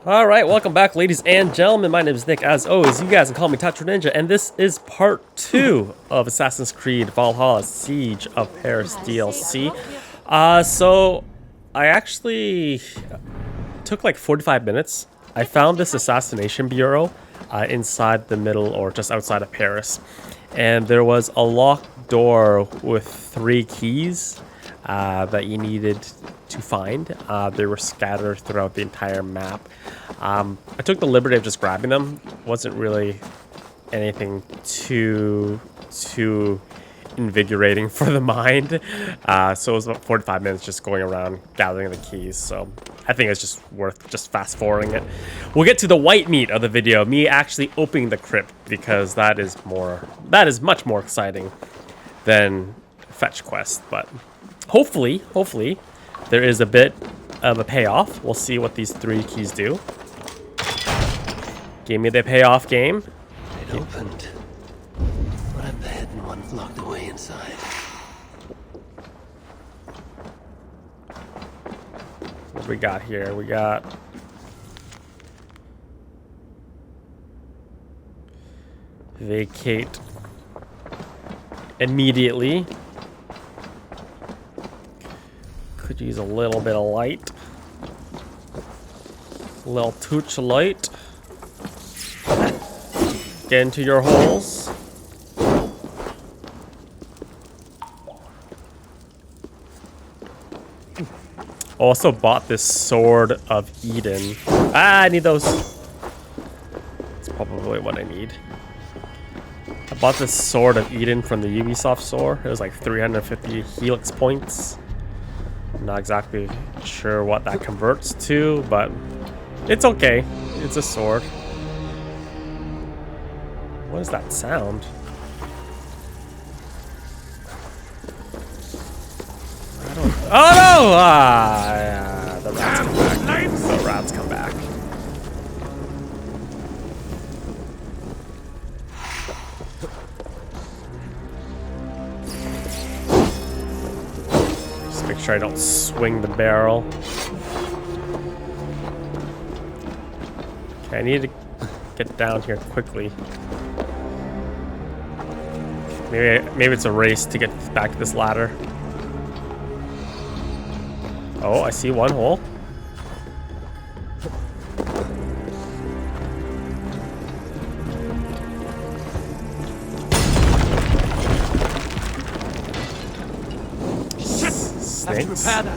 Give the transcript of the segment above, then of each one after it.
Alright, welcome back, ladies and gentlemen. My name is Nick. As always, you guys can call me Tattoo Ninja, and this is part 2 of Assassin's Creed Valhalla Siege of Paris DLC. So I actually took like 45 minutes. I found this assassination bureau inside the middle or just outside of Paris, and there was a locked door with 3 keys that you needed to find. They were scattered throughout the entire map. I took the liberty of just grabbing them. Wasn't really anything too invigorating for the mind. So it was about 45 minutes just going around gathering the keys. So I think it's just worth just fast forwarding it. We'll get to the white meat of the video, me actually opening the crypt, because that is much more exciting than fetch quest. But hopefully there is a bit of a payoff. We'll see what these 3 keys do. Give me the payoff, game. It opened. What a bed and one's locked away inside. What do we got here? We got vacate immediately. Could use a little bit of light. A little touch of light. Get into your holes. Also bought this Sword of Eden. I need those. That's probably what I need. I bought this Sword of Eden from the Ubisoft store. It was like 350 Helix points. I'm not exactly sure what that converts to, but it's okay. It's a sword. What is that sound? I don't. Oh no! Yeah, the rats come back. The rats come back. Just make sure I don't swing the barrel. Okay, I need to get down here quickly. Maybe it's a race to get back to this ladder. Oh, I see one hole.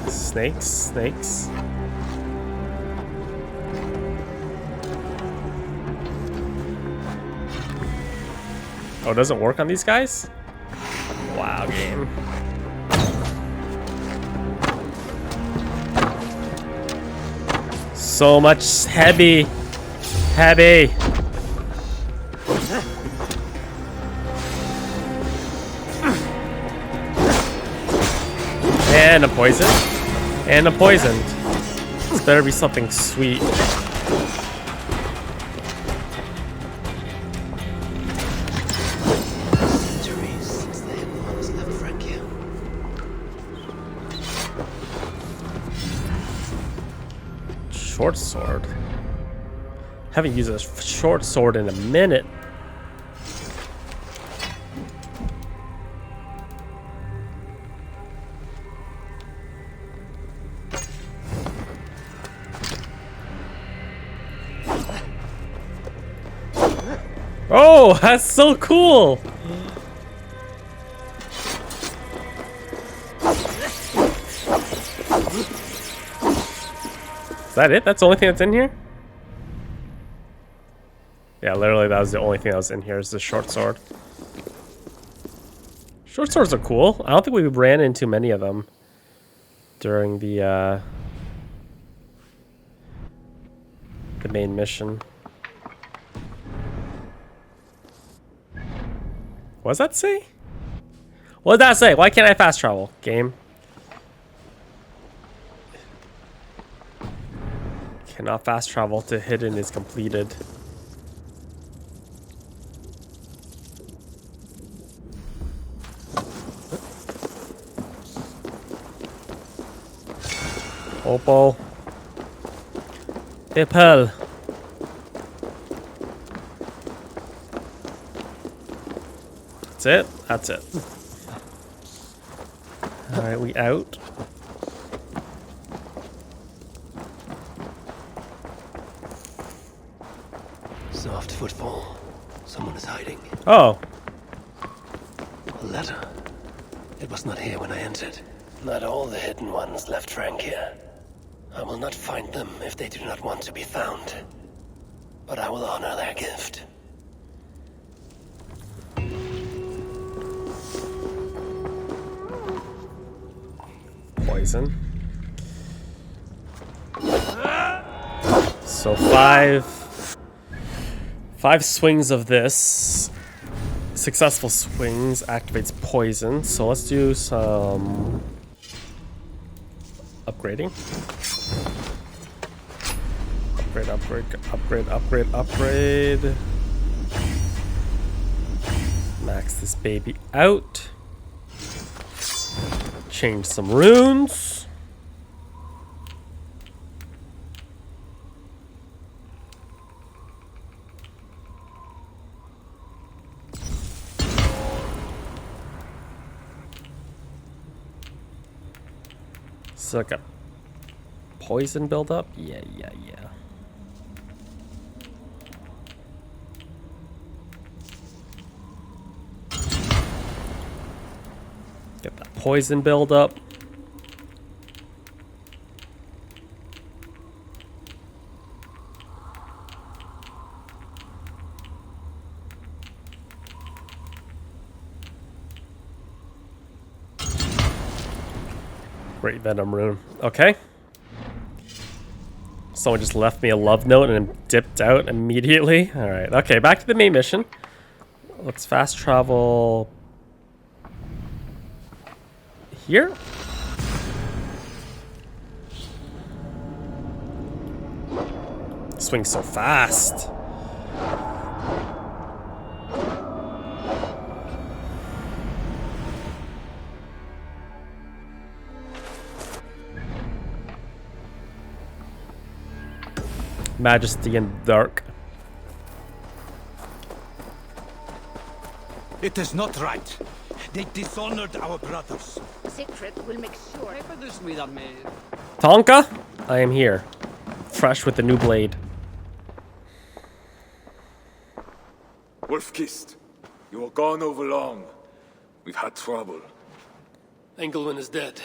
Snakes. Oh, it doesn't work on these guys? Wow, game. So much heavy. And a poison. And a poisoned. This better be something sweet. Short sword. Haven't used a short sword in a minute. Oh, that's so cool. Is that it? That's the only thing that's in here? Yeah, literally that was the only thing that was in here is the short sword. Short swords are cool. I don't think we ran into many of them during the main mission. What does that say? What did that say? Why can't I fast travel? Game. Cannot fast travel to hidden is completed. Opal. Hey, Pearl. That's it? That's it. Alright, we out. Soft footfall. Someone is hiding. Oh. A letter. It was not here when I entered. Not all the hidden ones left Frank here. I will not find them if they do not want to be found. But I will honor their gift. Poison. So five swings of this. Successful swings activates poison. So let's do some upgrading. Upgrade. Max this baby out. Change some runes. So like a poison buildup? Yeah. Get that poison buildup. Great Venom rune. Okay. Someone just left me a love note and dipped out immediately. Alright, okay, back to the main mission. Let's fast travel here. Swing so fast. Majesty and dark. It is not right. They dishonored our brothers. Secret will make sure. Tonka, I am here. Fresh with the new blade. Wolf-Kissed, you were gone over long. We've had trouble. Engelwin is dead.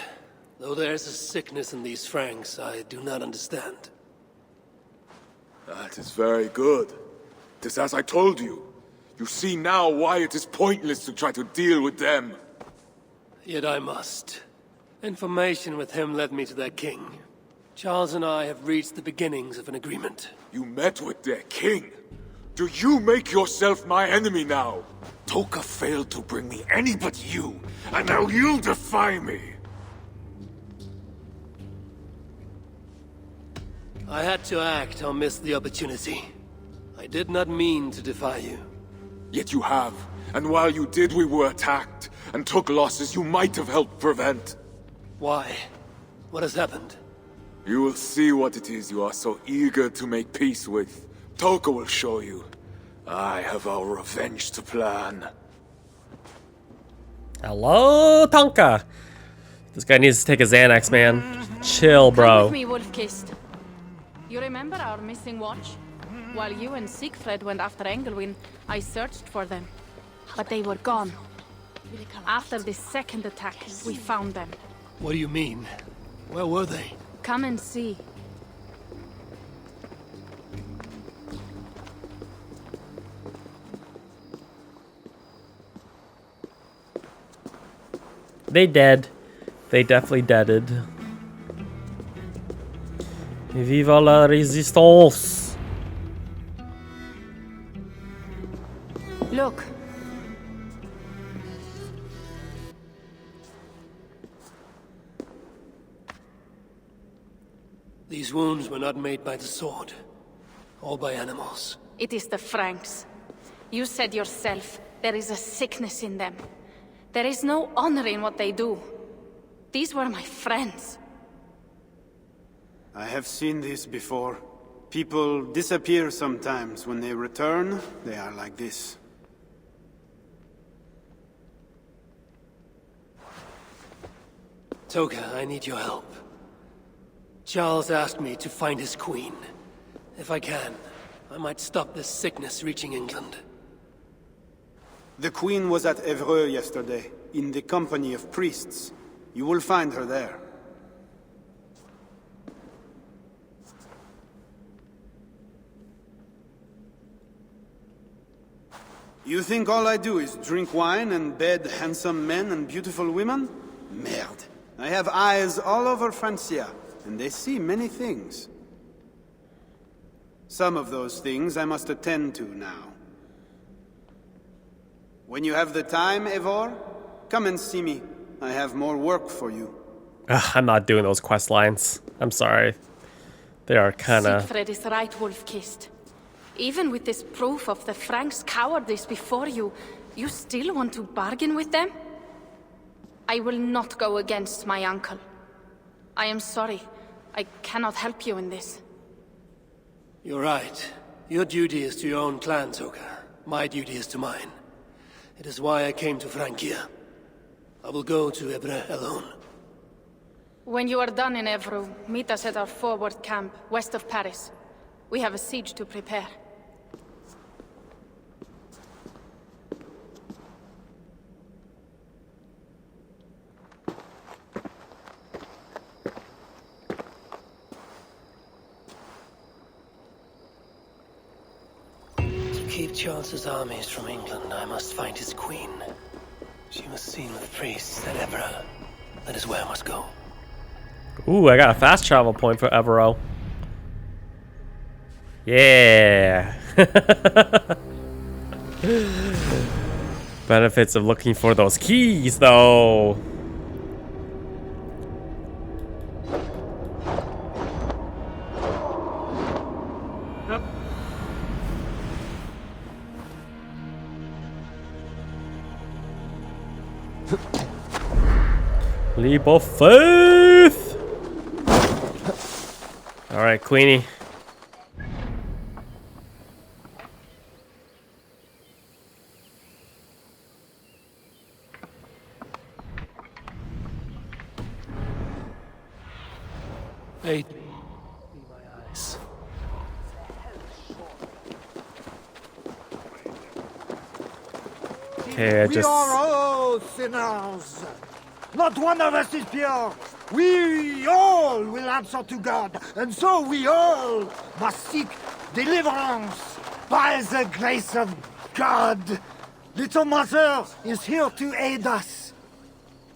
Though there is a sickness in these Franks I do not understand. That is very good. It is as I told you. You see now why it is pointless to try to deal with them. Yet I must. Information with him led me to their king. Charles and I have reached the beginnings of an agreement. You met with their king? Do you make yourself my enemy now? Toka failed to bring me any but you, and now you defy me! I had to act or miss the opportunity. I did not mean to defy you. Yet you have, and while you did we were attacked, and took losses you might have helped prevent. Why? What has happened? You will see what it is you are so eager to make peace with. Toka will show you. I have our revenge to plan. Hello, Tonka. This guy needs to take a Xanax, man. Chill, Come bro. with me, Wolf-Kissed. You remember our missing watch? While you and Siegfried went after Engelwin, I searched for them. But they were gone. After the second attack, we found them. What do you mean? Where were they? Come and see. They dead. They definitely deaded. Viva la résistance! Look. These wounds were not made by the sword, or by animals. It is the Franks. You said yourself, there is a sickness in them. There is no honor in what they do. These were my friends. I have seen this before. People disappear sometimes. When they return, they are like this. Toga, I need your help. Charles asked me to find his queen. If I can, I might stop this sickness reaching England. The queen was at Eivor yesterday, in the company of priests. You will find her there. You think all I do is drink wine and bed handsome men and beautiful women? Merde. I have eyes all over Francia, and they see many things. Some of those things I must attend to now. When you have the time, Eivor, come and see me. I have more work for you. I'm not doing those quest lines. I'm sorry. They are kinda... Siegfried is right, wolf-kissed. Even with this proof of the Franks' cowardice before you, you still want to bargain with them? I will not go against my uncle. I am sorry. I cannot help you in this. You're right. Your duty is to your own clan, Toga. My duty is to mine. It is why I came to Francia. I will go to Eivor alone. When you are done in Eivor, meet us at our forward camp, west of Paris. We have a siege to prepare. To keep Charles's armies from England, I must find his queen. She was seen with priests at Eivor. That is where I must go. Ooh, I got a fast travel point for Eivor. Yeah. Benefits of looking for those keys, though. Leap of faith. All right, Queenie. Aid me. Be my eyes. Okay, I We just... are all sinners. Not one of us is pure. We all will answer to God, and so we all must seek deliverance by the grace of God. Little Mother is here to aid us.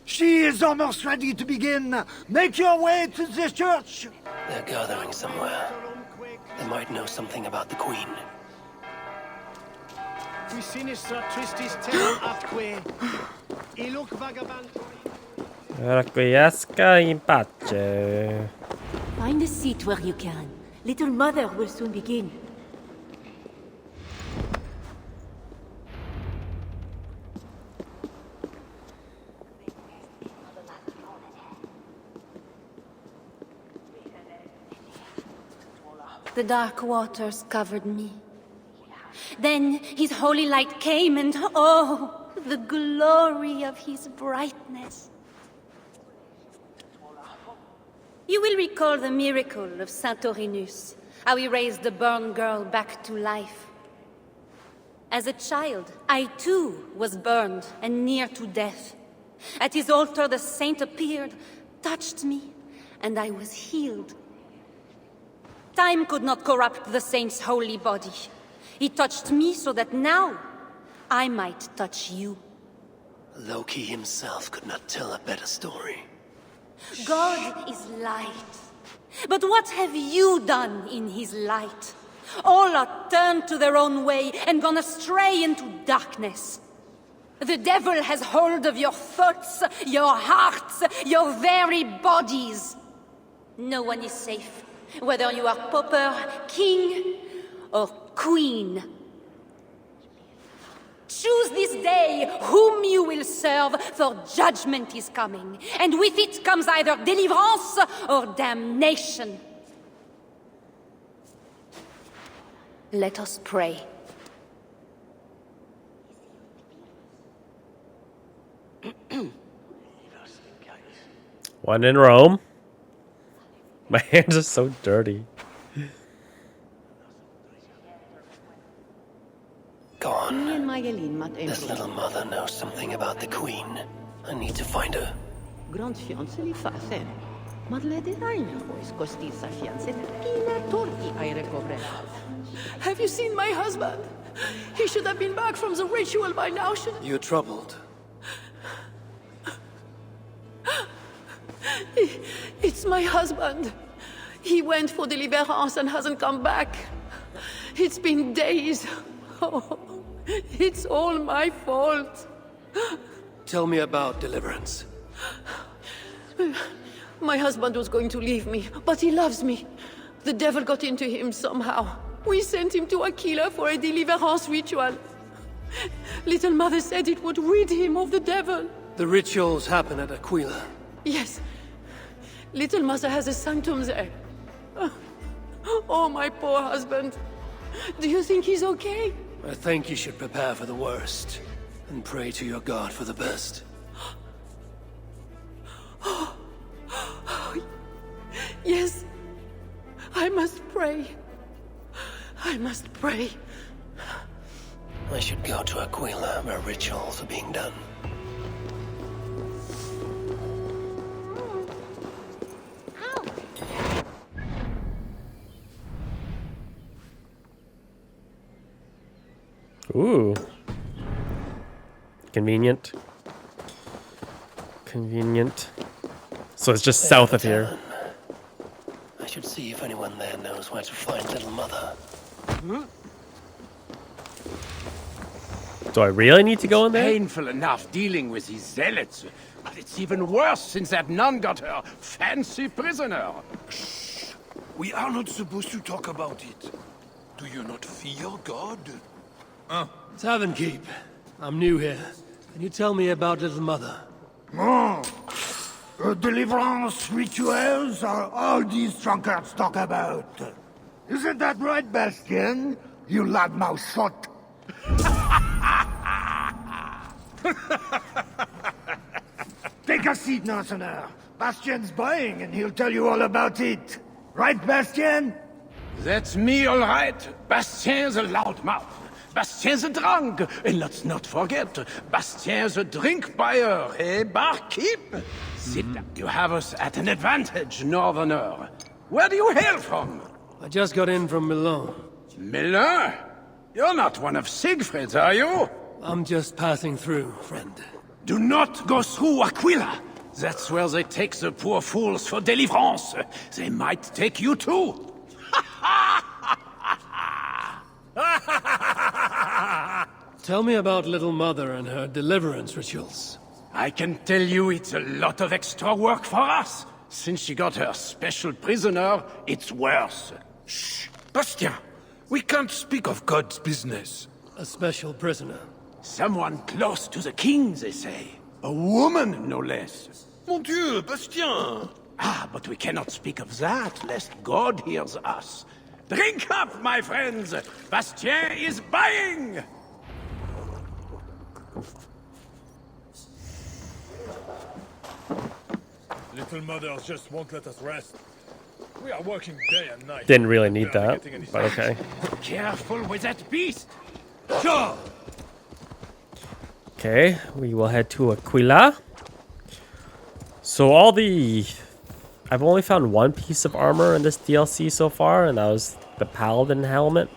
She is almost ready to begin. Make your way to the church. They're gathering somewhere. They might know something about the queen. Qui sinistra tristis terram atque, iluc vagabantur. Requiesca in pace. Find a seat where you can. Little Mother will soon begin. The dark waters covered me. Then his holy light came, and oh, the glory of his brightness. You will recall the miracle of Saint Aurinus, how he raised the burned girl back to life. As a child, I too was burned and near to death. At his altar the saint appeared, touched me, and I was healed. Time could not corrupt the saint's holy body. He touched me so that now I might touch you. Loki himself could not tell a better story. God is light. But what have you done in his light? All are turned to their own way and gone astray into darkness. The devil has hold of your thoughts, your hearts, your very bodies. No one is safe, whether you are pauper, king, or queen. Choose this day whom you will serve, for judgment is coming, and with it comes either deliverance or damnation. Let us pray. One in Rome. My hands are so dirty. Gone. This little mother knows something about the queen. I need to find her. Have you seen my husband? He should have been back from the ritual by now, You're troubled. It's my husband. He went for deliverance and hasn't come back. It's been days. Oh, it's all my fault. Tell me about deliverance. My husband was going to leave me, but he loves me. The devil got into him somehow. We sent him to Aquila for a deliverance ritual. Little Mother said it would rid him of the devil. The rituals happen at Aquila. Yes. Little Mother has a sanctum there. Oh, my poor husband. Do you think he's okay? I think you should prepare for the worst and pray to your god for the best. Yes. I must pray. I must pray. I should go to Aquila where rituals are being done. Ooh. Convenient. Convenient. So it's just south of here. I should see if anyone there knows where to find Little Mother. Do I really need to go in there? Painful enough dealing with these zealots, but it's even worse since that nun got her fancy prisoner. Shh. We are not supposed to talk about it. Do you not fear God? Tavern Keep. I'm new here. Can you tell me about Little Mother? Oh, deliverance rituals are all these drunkards talk about. Isn't that right, Bastien? You loudmouth shot. Take a seat, Mercenaire. Bastien's buying, and he'll tell you all about it. Right, Bastien? That's me, all right. Bastien's a loudmouth. Bastien's a drunk. And let's not forget, Bastien's a drink buyer, eh, barkeep? Sit down. You have us at an advantage, Northerner. Where do you hail from? I just got in from Milan. Miller? You're not one of Siegfried's, are you? I'm just passing through, friend. Do not go through Aquila. That's where they take the poor fools for deliverance. They might take you too. Tell me about Little Mother and her deliverance rituals. I can tell you it's a lot of extra work for us. Since she got her special prisoner, it's worse. Shh. Bastien, we can't speak of God's business. A special prisoner. Someone close to the king, they say. A woman, no less. Mon Dieu, Bastien! Ah, but we cannot speak of that, lest God hears us. Drink up, my friends! Bastien is buying! Little Mother just won't let us rest. We are working day and night. Didn't really need that, but okay. Careful with that beast! Sure! Okay, we will head to Aquila. So all the... I've only found one piece of armor in this DLC so far, and that was the Paladin helmet.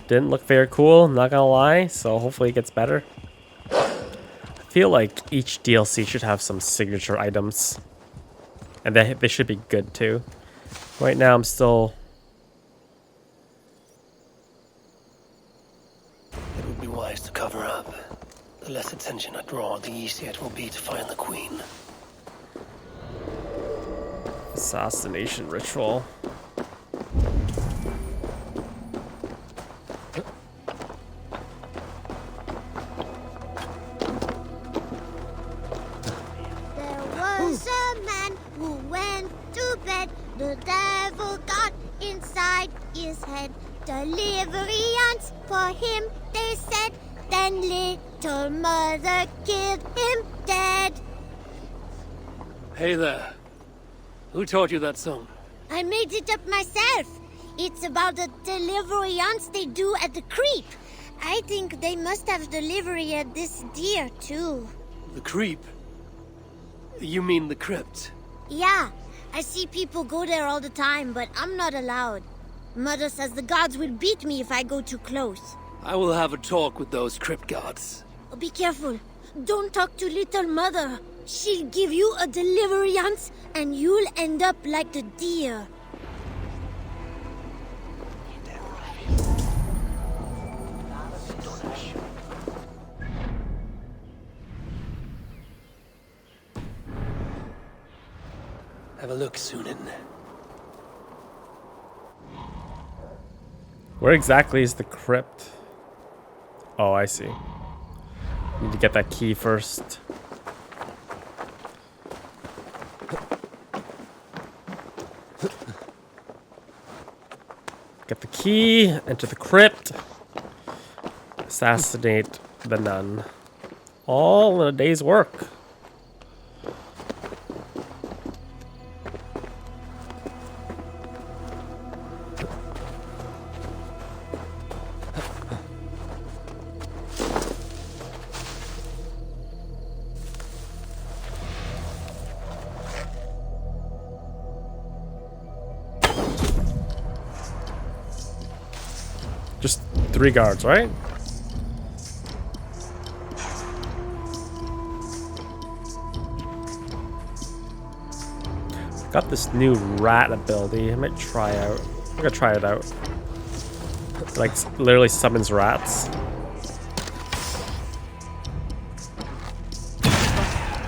Didn't look very cool, I'm not gonna lie, so hopefully it gets better. I feel like each DLC should have some signature items. And they should be good too. Right now I'm still... It would be wise to cover up. The less attention I draw, the easier it will be to find the queen. Assassination ritual. There was a man who went to bed. The devil got inside his head. Deliverance for him, they said. Then little mother killed him dead. Hey there. Who taught you that song? I made it up myself. It's about the deliverance they do at the creep. I think they must have delivery at this deer, too. The creep? You mean the crypt? Yeah, I see people go there all the time, but I'm not allowed. Mother says the gods will beat me if I go too close. I will have a talk with those crypt gods. Oh, be careful. Don't talk to little mother. She'll give you a deliverance, and you'll end up like the deer. Have a look, Sunan. Where exactly is the crypt? Oh, I see. Need to get that key first. Get the key, enter the crypt, assassinate the nun. All in a day's work. Just 3 guards, right? Got this new rat ability. I might try out. I'm gonna try it out. Like, literally summons rats.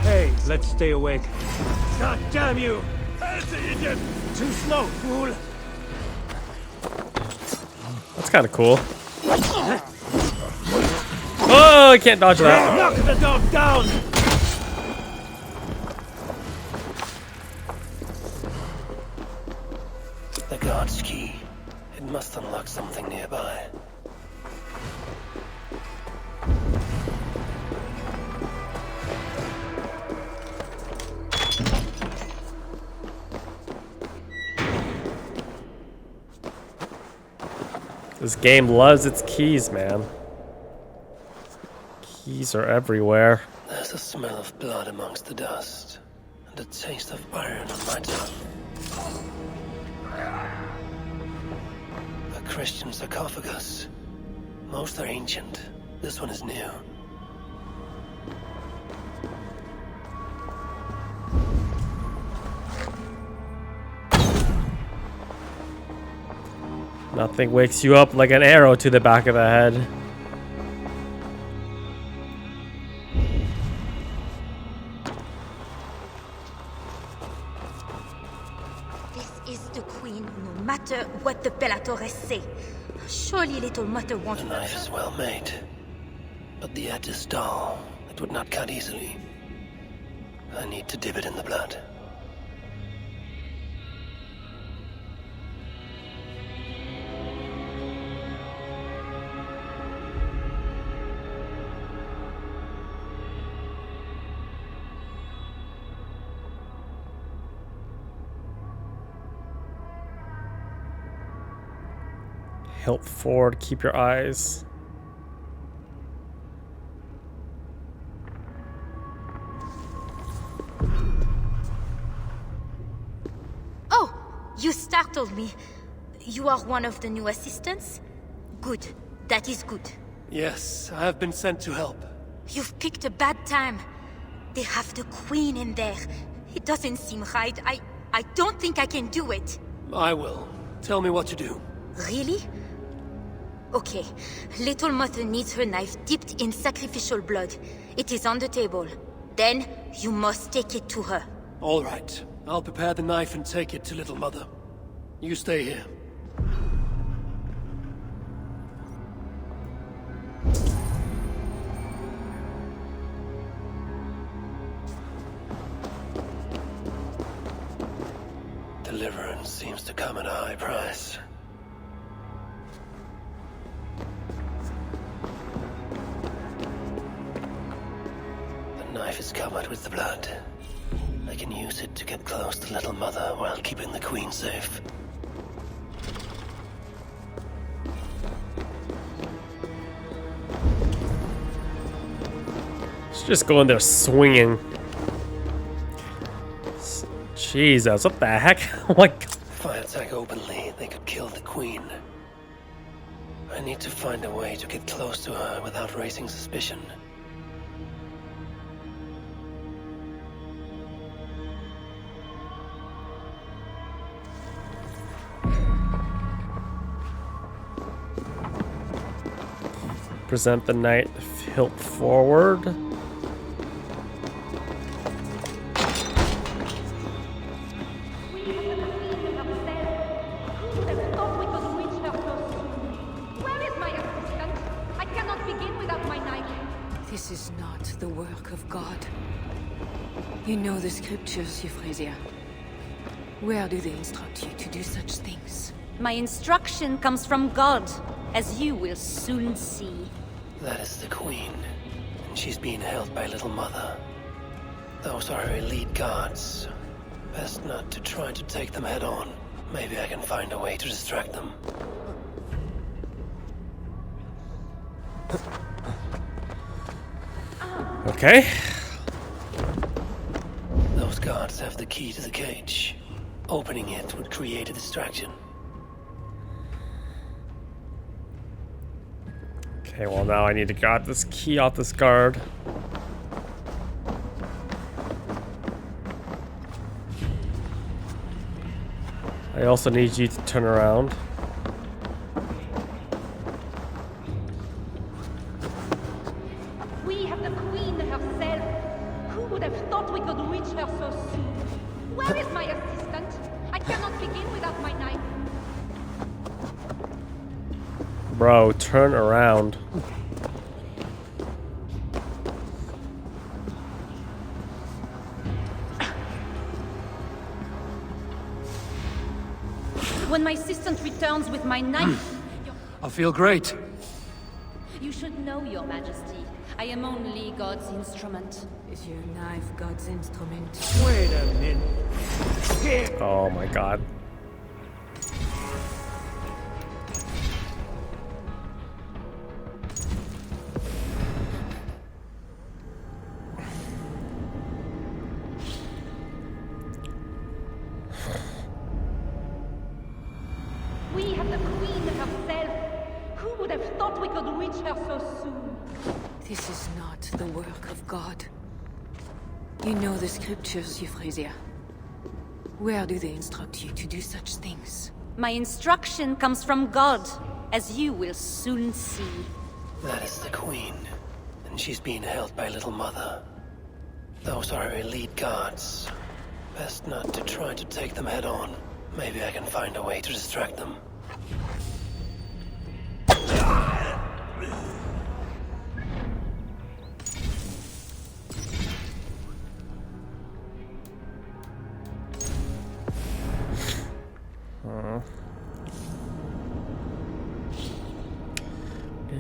Hey, let's stay awake. God damn you! Idiot! Too slow, fool! That's kind of cool. Oh, I can't dodge that. Knock the dog down! The guard's key. It must unlock something nearby. This game loves its keys, man. Keys are everywhere. There's a smell of blood amongst the dust, and a taste of iron on my tongue. A Christian sarcophagus. Most are ancient. This one is new. Nothing wakes you up like an arrow to the back of the head. This is the queen, no matter what the Bellatores say. Surely little mother wants... The knife is well made, but the edge is dull. It would not cut easily. I need to dip it in the blood. Hilt forward, keep your eyes. Oh, you startled me. You are one of the new assistants? Good. That is good. Yes, I have been sent to help. You've picked a bad time. They have the queen in there. It doesn't seem right. I don't think I can do it. I will. Tell me what to do. Really? Okay. Little mother needs her knife dipped in sacrificial blood. It is on the table. Then, you must take it to her. All right. I'll prepare the knife and take it to Little Mother. You stay here. Deliverance seems to come at a high price. knife is covered with the blood. I can use it to get close to Little Mother while keeping the Queen safe. She's just going there swinging. Jesus, what the heck? Oh my God. If I attack openly, they could kill the Queen. I need to find a way to get close to her without raising suspicion. Present the knight hilt forward. This is not the work of God. You know the scriptures, Euphrasia. Where do they instruct you to do such things? My instruction comes from God, as you will soon see. That is the Queen, and she's being held by Little Mother. Those are her elite guards. Best not to try to take them head on. Maybe I can find a way to distract them. Okay. Those guards have the key to the cage. Opening it would create a distraction. Okay, well now I need to grab this key off this guard. I also need you to turn around. We have the Queen herself. Who would have thought we could reach her so soon? Where is my assistant? I cannot begin without my knife. Bro, turn around. When my assistant returns with my knife... I feel great. You should know, Your Majesty. I am only God's instrument. Is your knife God's instrument? Wait a minute. Oh my God. We have the Queen herself. Who would have thought we could reach her so soon? This is not the work of God. You know the scriptures, Euphrasia. Where do they instruct you to do such things? My instruction comes from God, as you will soon see. That is the Queen, and she's being held by Little Mother. Those are her elite guards. Best not to try to take them head on. Maybe I can find a way to distract them.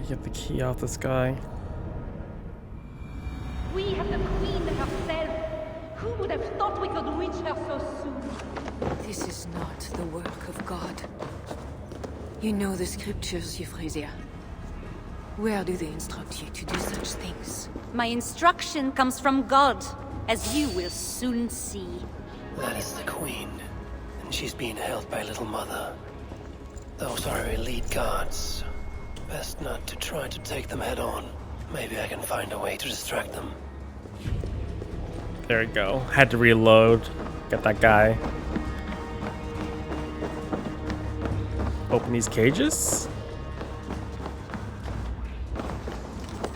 Get the key off this guy. We have the Queen herself. Who would have thought we could reach her so soon? This is not the work of God. You know the scriptures, Euphrasia. Where do they instruct you to do such things? My instruction comes from God, as you will soon see. That is the Queen, and she's being held by Little Mother. Those are her elite guards. Best not to try to take them head on. Maybe I can find a way to distract them. There we go. Had to reload. Get that guy. Open these cages.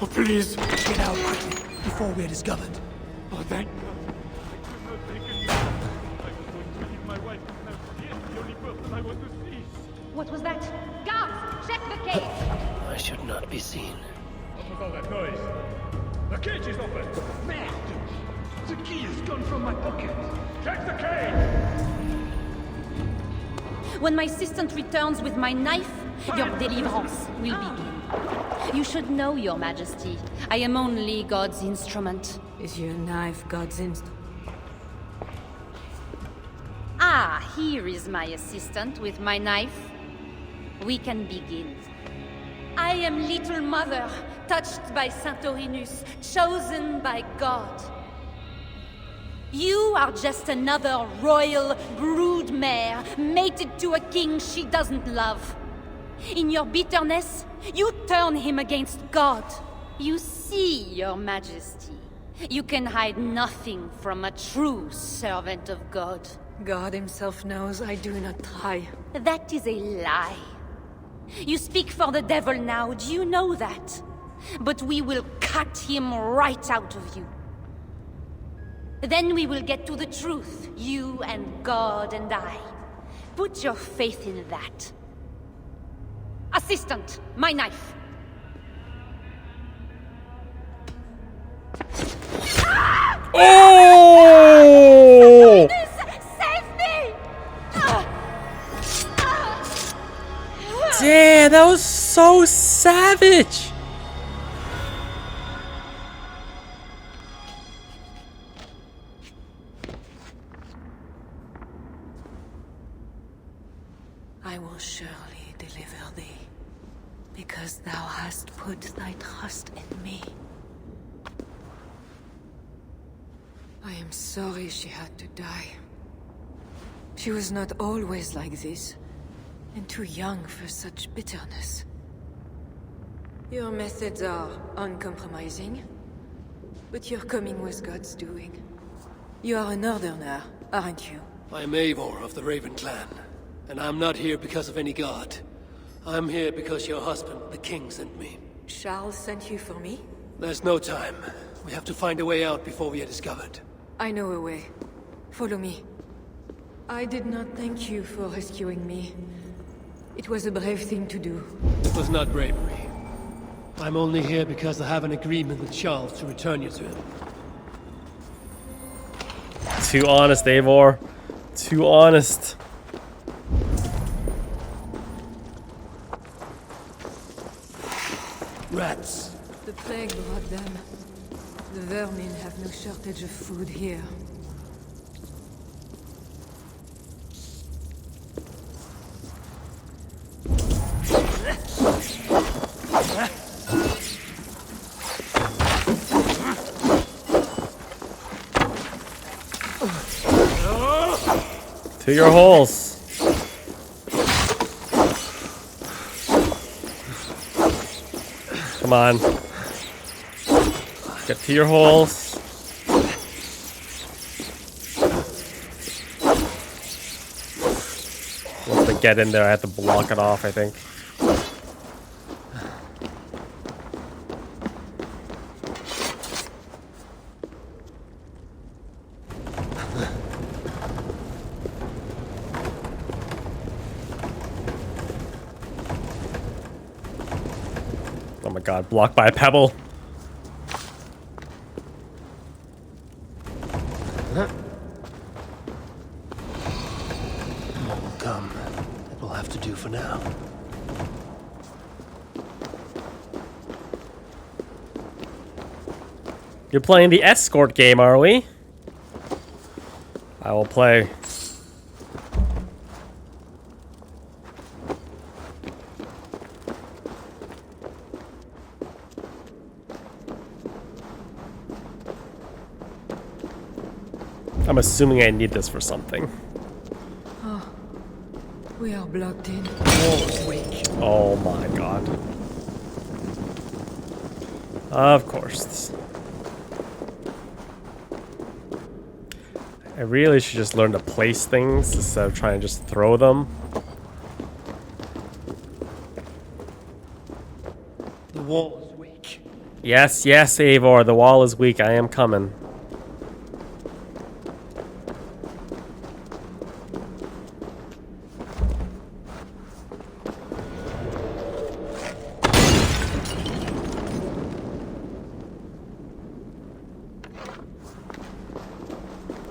Oh, please, get out quickly before we're discovered. Oh, thank God. What was that? Guards, check the cage. I should not be seen. What was all that noise? The cage is open! Merde! The key is gone from my pocket. Check the cage! When my assistant returns with my knife, your deliverance will begin. You should know, Your Majesty, I am only God's instrument. Is your knife God's instrument? Ah, here is my assistant with my knife. We can begin. I am Little Mother, touched by Santorinus, chosen by God. You are just another royal broodmare, mated to a king she doesn't love. In your bitterness, you turn him against God. You see, Your Majesty, you can hide nothing from a true servant of God. God himself knows I do not try. That is a lie. You speak for the devil now, do you know that? But we will cut him right out of you. Then we will get to the truth, you and God and I. Put your faith in that. Assistant, my knife. Oh! Save me! Damn, that was so savage! I will surely deliver thee, because thou hast put thy trust in me. I am sorry she had to die. She was not always like this, and too young for such bitterness. Your methods are uncompromising, but your coming was God's doing. You are a northerner, aren't you? I'm Eivor of the Raven clan, and I'm not here because of any god. I'm here because your husband, the king, sent me. Charles sent you for me? There's no time. We have to find a way out before we are discovered. I know a way. Follow me. I did not thank you for rescuing me. It was a brave thing to do. It was not bravery. I'm only here because I have an agreement with Charles to return you to him. Too honest, Eivor. Too honest. Rats. The plague brought them. The vermin have no shortage of food here. To your holes. Come on. Get to your holes. Once they get in there, I have to block it off, I think. Oh my god, blocked by a pebble. More will come. It will have to do for now. You're playing the escort game, are we? I will play. I'm assuming I need this for something. Oh, we are blocked in. Oh my god. Of course. I really should just learn to place things instead of trying to just throw them. The wall is weak. Yes, yes, Eivor, the wall is weak. I am coming.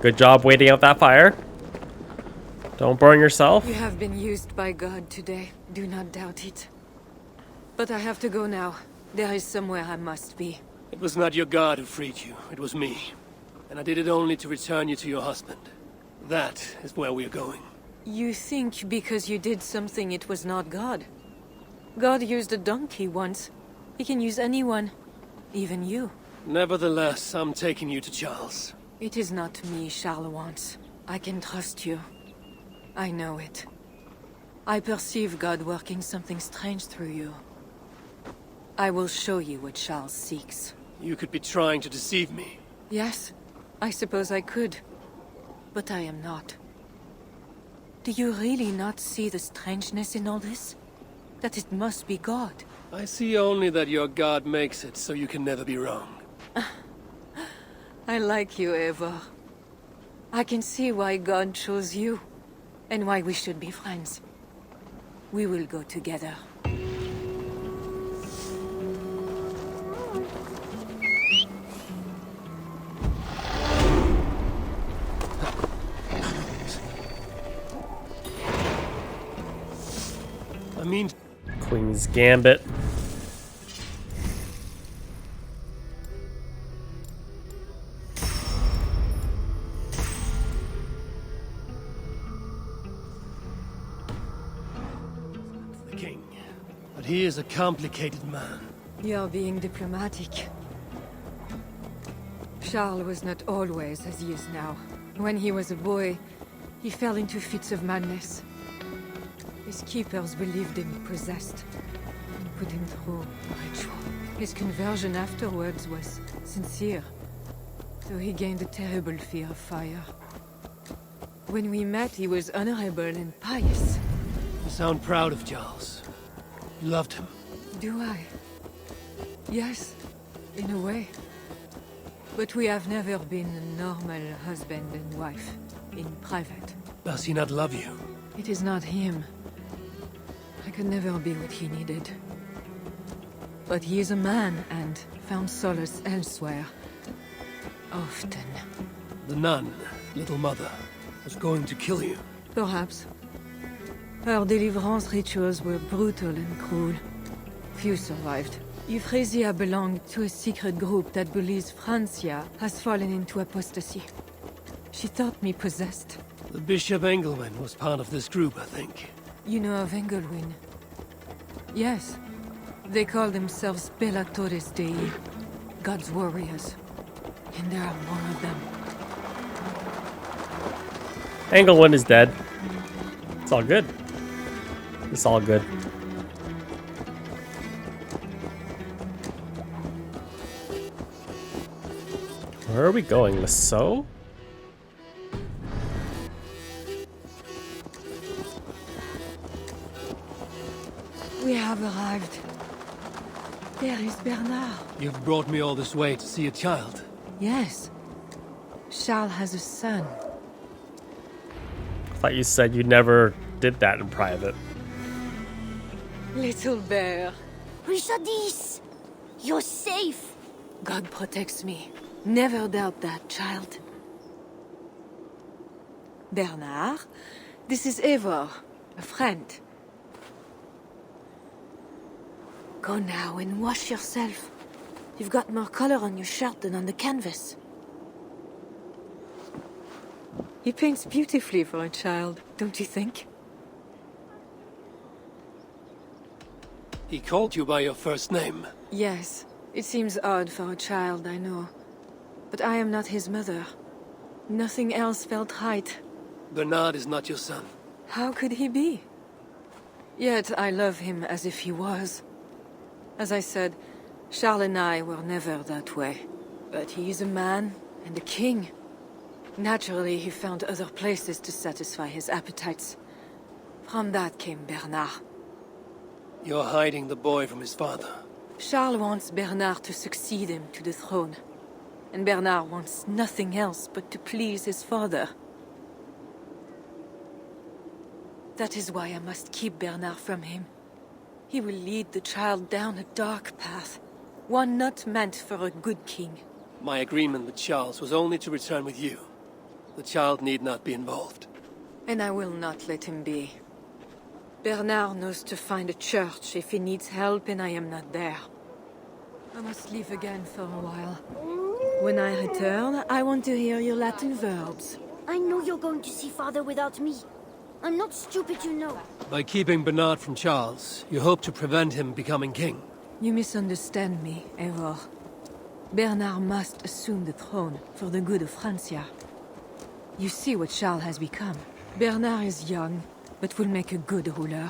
Good job waiting out that fire. Don't burn yourself. You have been used by God today. Do not doubt it. But I have to go now. There is somewhere I must be. It was not your god who freed you, it was me. And I did it only to return you to your husband. That is where we are going. You think because you did something it was not God? God used a donkey once. He can use anyone. Even you. Nevertheless, I'm taking you to Charles. It is not me Charles wants. I can trust you. I know it. I perceive God working something strange through you. I will show you what Charles seeks. You could be trying to deceive me. Yes, I suppose I could. But I am not. Do you really not see the strangeness in all this? That it must be God? I see only that your god makes it so you can never be wrong. I like you, Eivor. I can see why God chose you, and why we should be friends. We will go together. I mean... Queen's Gambit. The king. But he is a complicated man. You're being diplomatic. Charles was not always as he is now. When he was a boy, he fell into fits of madness. His keepers believed him possessed, and put him through a ritual. His conversion afterwards was sincere, though he gained a terrible fear of fire. When we met, he was honorable and pious. You sound proud of Charles. You loved him. Do I? Yes, in a way. But we have never been a normal husband and wife, in private. Does he not love you? It is not him. I could never be what he needed. But he is a man and found solace elsewhere. Often. The nun, little mother, was going to kill you. Perhaps. Her deliverance rituals were brutal and cruel. Few survived. Euphrasia belonged to a secret group that believes Francia has fallen into apostasy. She thought me possessed. The Bishop Engelwin was part of this group, I think. You know of Engelwin? Yes. They call themselves Bellatores Dei, God's warriors. And there are more of them. Engelwin is dead. It's all good. It's all good. Where are we going? Lasso? We have arrived. There is Bernard. You've brought me all this way to see a child. Yes. Charles has a son. I thought you said you never did that in private. Little bear. Richardis! You're safe! God protects me. Never doubt that, child. Bernard, this is Eivor, a friend. Go now and wash yourself. You've got more color on your shirt than on the canvas. He paints beautifully for a child, don't you think? He called you by your first name. Yes. It seems odd for a child, I know. But I am not his mother. Nothing else felt right. Bernard is not your son. How could he be? Yet I love him as if he was. As I said, Charles and I were never that way. But he is a man and a king. Naturally, he found other places to satisfy his appetites. From that came Bernard. You're hiding the boy from his father. Charles wants Bernard to succeed him to the throne. And Bernard wants nothing else but to please his father. That is why I must keep Bernard from him. He will lead the child down a dark path, one not meant for a good king. My agreement with Charles was only to return with you. The child need not be involved. And I will not let him be. Bernard knows to find a church if he needs help and I am not there. I must leave again for a while. When I return, I want to hear your Latin verbs. I know you're going to see Father without me. I'm not stupid, you know. By keeping Bernard from Charles, you hope to prevent him becoming king. You misunderstand me, Eivor. Bernard must assume the throne for the good of Francia. You see what Charles has become. Bernard is young, but will make a good ruler.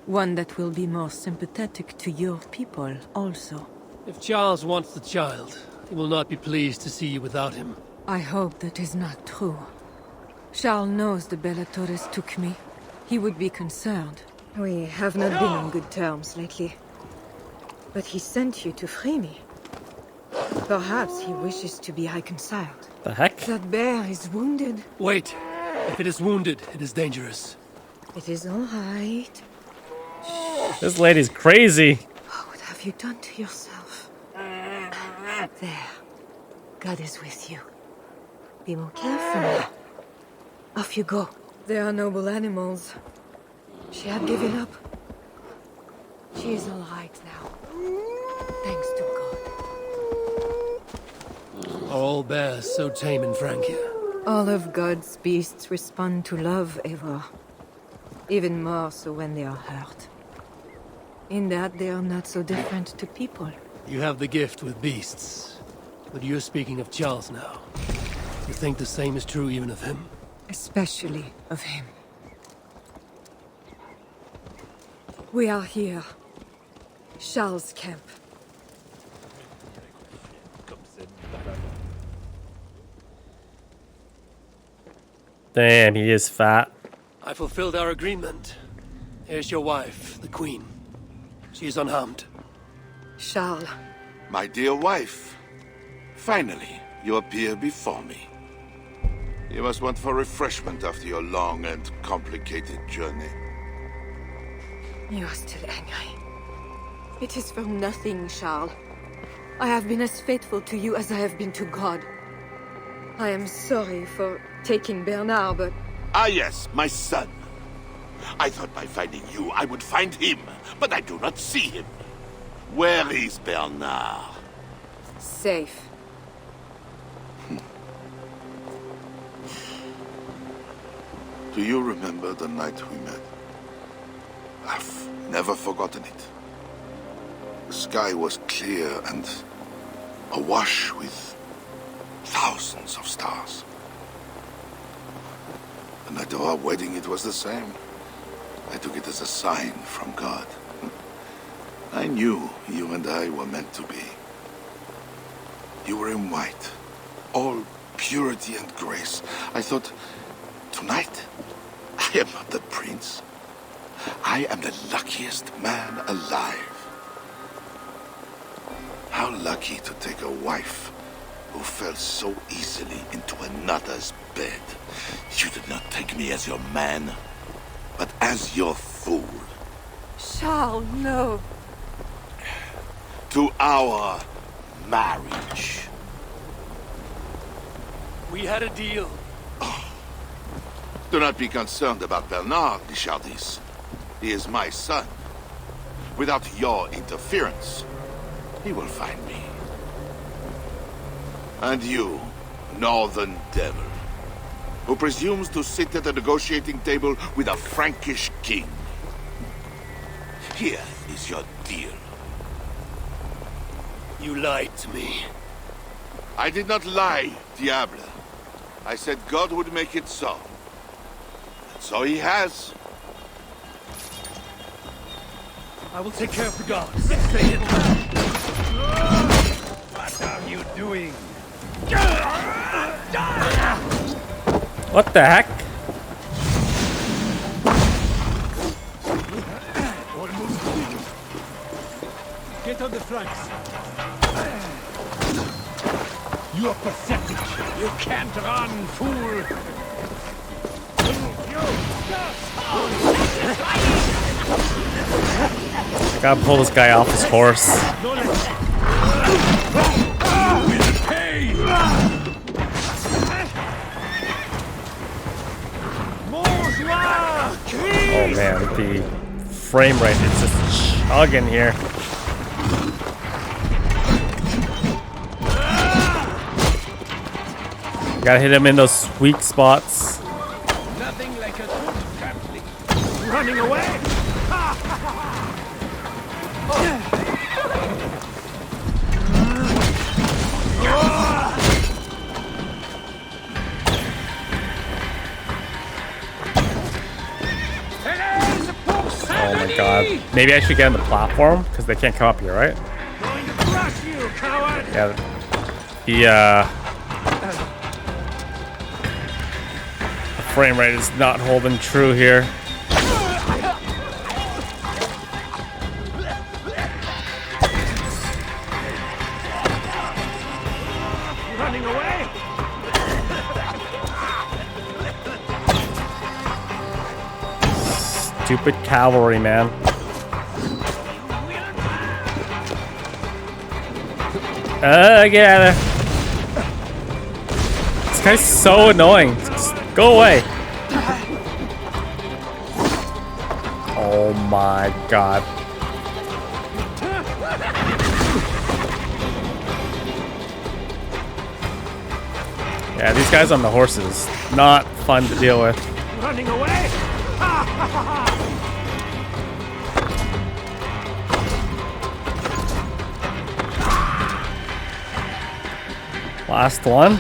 One that will be more sympathetic to your people also. If Charles wants the child, he will not be pleased to see you without him. I hope that is not true. Charles knows the Bella Torres took me. He would be concerned. We have not been on good terms lately. But he sent you to free me. Perhaps he wishes to be reconciled. The heck? That bear is wounded. Wait. If it is wounded, it is dangerous. It is all right. This lady's crazy. What have you done to yourself? There. God is with you. Be more careful now. Off you go. They are noble animals. She had given up. She is all right now. Thanks to God. Are all bears so tame in Francia? All of God's beasts respond to love, Eivor. Even more so when they are hurt. In that they are not so different to people. You have the gift with beasts. But you're speaking of Charles now. You think the same is true even of him? Especially of him. We are here. Charles' camp. Damn, he is fat. I fulfilled our agreement. Here's your wife, the Queen. She is unharmed. Charles. My dear wife, finally, you appear before me. You must want for refreshment after your long and complicated journey. You are still angry. It is for nothing, Charles. I have been as faithful to you as I have been to God. I am sorry for taking Bernard, but... Ah yes, my son. I thought by finding you, I would find him, but I do not see him. Where is Bernard? Safe. Do you remember the night we met? I've never forgotten it. The sky was clear and awash with thousands of stars. The night of our wedding, it was the same. I took it as a sign from God. I knew you and I were meant to be. You were in white, all purity and grace. I thought, tonight, I am not the prince. I am the luckiest man alive. How lucky to take a wife who fell so easily into another's bed. You did not take me as your man, but as your fool. Charles, no. To our marriage. We had a deal. Do not be concerned about Bernard, Richardis. He is my son. Without your interference, he will find me. And you, northern devil, who presumes to sit at a negotiating table with a Frankish king. Here is your deal. You lied to me. I did not lie, Diable. I said God would make it so. And so he has. I will take care of the gods. Say it loud. What are you doing? What the heck? Get on the flanks. You are pathetic. You can't run, fool. I gotta pull this guy off his horse. More Oh man, the frame rate is just chugging here. Gotta hit him in those weak spots. Nothing like a good captain. Running away! Oh my god. Maybe I should get on the platform, because they can't come up here, right? Going to crush you, coward! Yeah. The frame rate is not holding true here. Running away! Stupid cavalry, man. Get out of there. This guy's so annoying. Just go away. Oh my god. Yeah, these guys on the horses, not fun to deal with. Running away! Last one.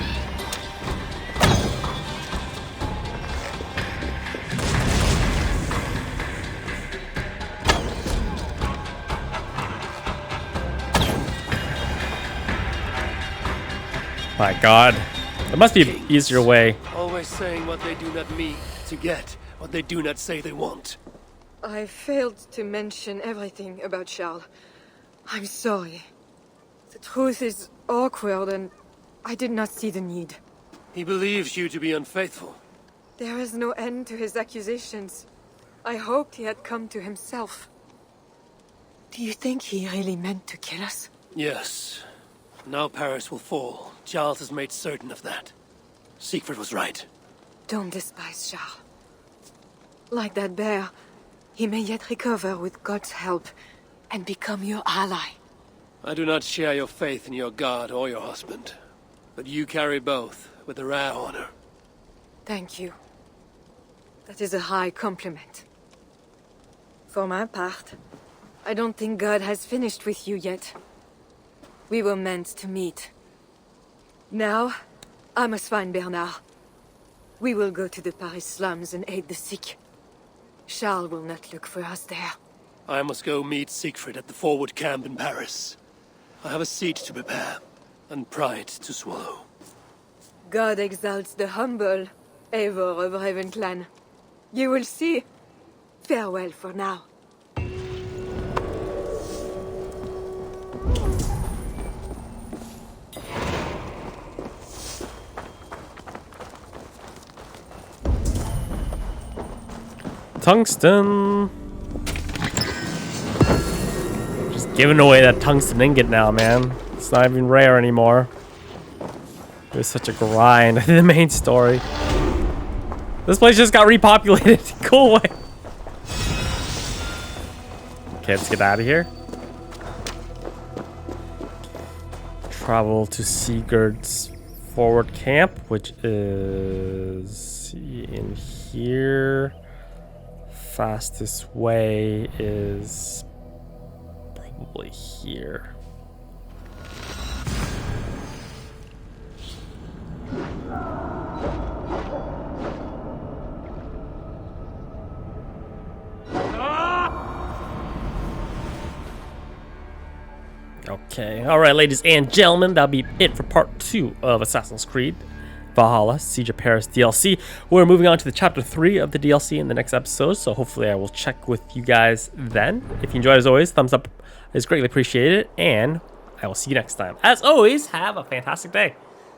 My god. There must be an easier way. Always saying what they do not mean to get what they do not say they want. I failed to mention everything about Charles. I'm sorry. The truth is awkward and I did not see the need. He believes you to be unfaithful. There is no end to his accusations. I hoped he had come to himself. Do you think he really meant to kill us? Yes. Now Paris will fall. Charles has made certain of that. Siegfried was right. Don't despise Charles. Like that bear, he may yet recover with God's help and become your ally. I do not share your faith in your god or your husband. But you carry both with a rare honor. Thank you. That is a high compliment. For my part, I don't think God has finished with you yet. We were meant to meet. Now, I must find Bernard. We will go to the Paris slums and aid the sick. Charles will not look for us there. I must go meet Siegfried at the forward camp in Paris. I have a seat to prepare, and pride to swallow. God exalts the humble, Eivor of Ravenclan. You will see. Farewell for now. Tungsten. Just giving away that tungsten ingot now, man. It's not even rare anymore. It was such a grind in the main story. This place just got repopulated. Go away. Okay, let's get out of here. Travel to Sigurd's forward camp, which is in here. Fastest way is probably here. Okay, alright ladies and gentlemen, that'll be it for part 2 of Assassin's Creed Valhalla, Siege of Paris DLC. We're moving on to the chapter 3 of the DLC in the next episode, so hopefully I will check with you guys then. If you enjoyed, as always, thumbs up is greatly appreciated, and I will see you next time. As always, have a fantastic day.